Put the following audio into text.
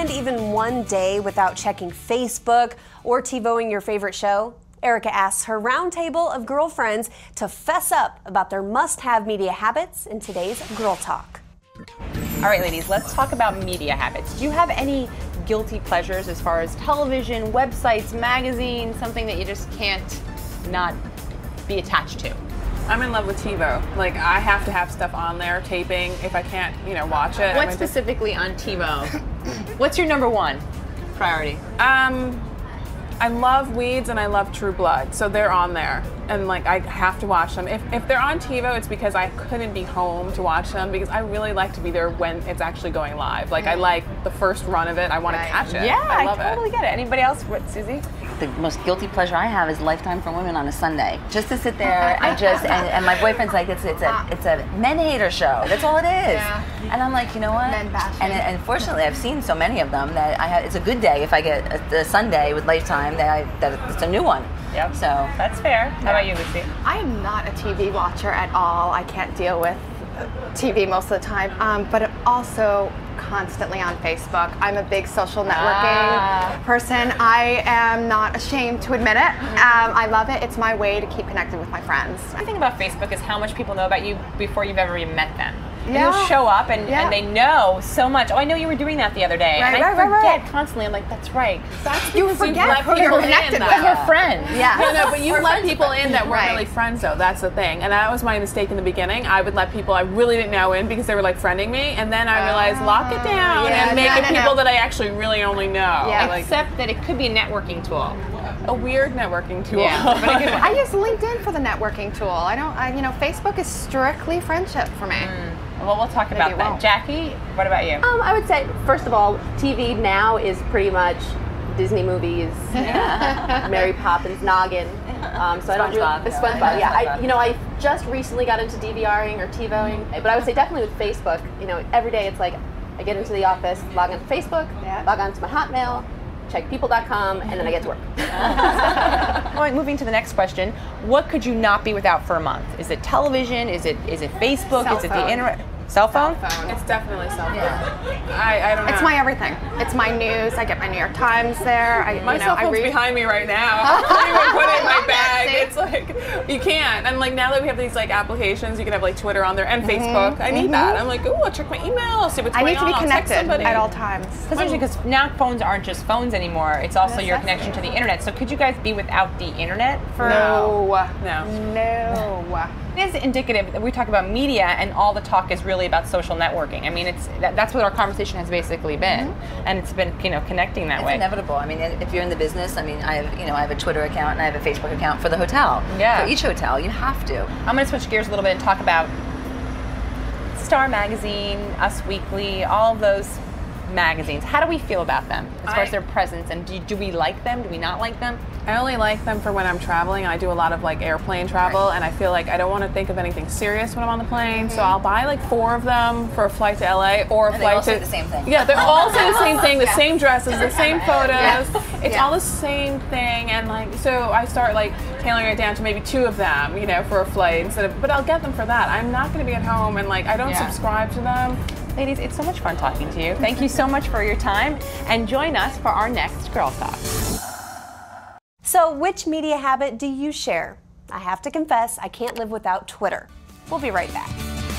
stand even one day without checking Facebook or TiVoing your favorite show? Erica asks her roundtable of girlfriends to fess up about their must-have media habits in today's Girl Talk. All right, ladies, let's talk about media habits. Do you have any guilty pleasures as far as television, websites, magazines, something that you just can't not be attached to? I'm in love with TiVo. Like, I have to have stuff on there, taping, if I can't, watch it. What specifically on TiVo? What's your number one priority? I love Weeds and I love True Blood, so they're on there. And like, I have to watch them. If they're on TiVo, it's because I couldn't be home to watch them, because I really like to be there when it's actually going live. Like, I like the first run of it. I want to catch it. Yeah, I love totally get it. Anybody else? What, Susie? The most guilty pleasure I have is Lifetime for Women on a Sunday. Just to sit there and my boyfriend's like, it's a men hater show. That's all it is. Yeah. And I'm like, you know what? Men bashing. And fortunately, I've seen so many of them that it's a good day if I get a Sunday with Lifetime that it's a new one. Yep. So that's fair. How about you, Lucy? I am not a TV watcher at all. I can't deal with TV most of the time, but I'm also constantly on Facebook. I'm a big social networking person. I am not ashamed to admit it. I love it. It's my way to keep connected with my friends. The thing about Facebook is how much people know about you before you've ever even met them. And Yeah. you'll show up and they know so much. Oh, I know you were doing that the other day. Right, and I right, forget right. constantly. I'm like, that's right. That's You because forget let who you're people connected in, with. though. We're friends. Yeah. No, but you let people in that weren't Right. really friends, though. That's the thing. And that was my mistake in the beginning. I would let people I really didn't know in because they were like friending me, and then I realized lock it down and make it people that I actually really only know. Yeah. Like, Except that it could be a networking tool. a weird networking tool. Yeah, but a good one. I use LinkedIn for the networking tool. Facebook is strictly friendship for me. Well, we'll talk about that. won't. Jackie, what about you? I would say, first of all, TV now is pretty much Disney movies, Mary Poppins, Noggin. So I don't really, SpongeBob. SpongeBob. Yeah, I just recently got into DVRing or TiVoing, but I would say definitely with Facebook. Every day it's like I get into the office, log on to Facebook, log on to my Hotmail, check people.com, and then I get to work. All right, moving to the next question. What could you not be without for a month? Is it television? Is it Facebook? Cell is it phone. the internet? Cell phone? It's definitely cell phone. I don't know. It's my everything. It's my news. I get my New York Times there. My cell phone's behind me right now. I can't even put it in my bag. See? It's like, you can't. And like, now that we have these like applications, you can have like Twitter on there and Facebook. I need that. I'm like, ooh, I'll check my email, I'll see what's I going need on. to be I'll text connected somebody. at all times. Especially because now phones aren't just phones anymore. It's also your connection to the internet. So could you guys be without the internet for? No. It is indicative that we talk about media, and all the talk is really about social networking. I mean, that's what our conversation has basically been, and it's been connecting that way. It's inevitable. I mean, if you're in the business, I mean, I have a Twitter account and I have a Facebook account for the hotel. Yeah. For each hotel, you have to. I'm going to switch gears a little bit and talk about Star Magazine, Us Weekly, all of those magazines. How do we feel about them as far as their presence, and do we like them? Do we not like them? I only like them for when I'm traveling. I do a lot of like airplane travel, and I feel like I don't want to think of anything serious when I'm on the plane. So I'll buy like 4 of them for a flight to LA or a And they flight all to say the same thing. Yeah, they're all say the same thing, the same dresses, the same photos. It's all the same thing, and like so I start like tailoring it down to maybe 2 of them, for a flight instead of. But I'll get them for that. I'm not going to be at home, and like I don't subscribe to them. Ladies, it's so much fun talking to you. Thank you so much for your time, and join us for our next Girl Talk. So which media habit do you share? I have to confess, I can't live without Twitter. We'll be right back.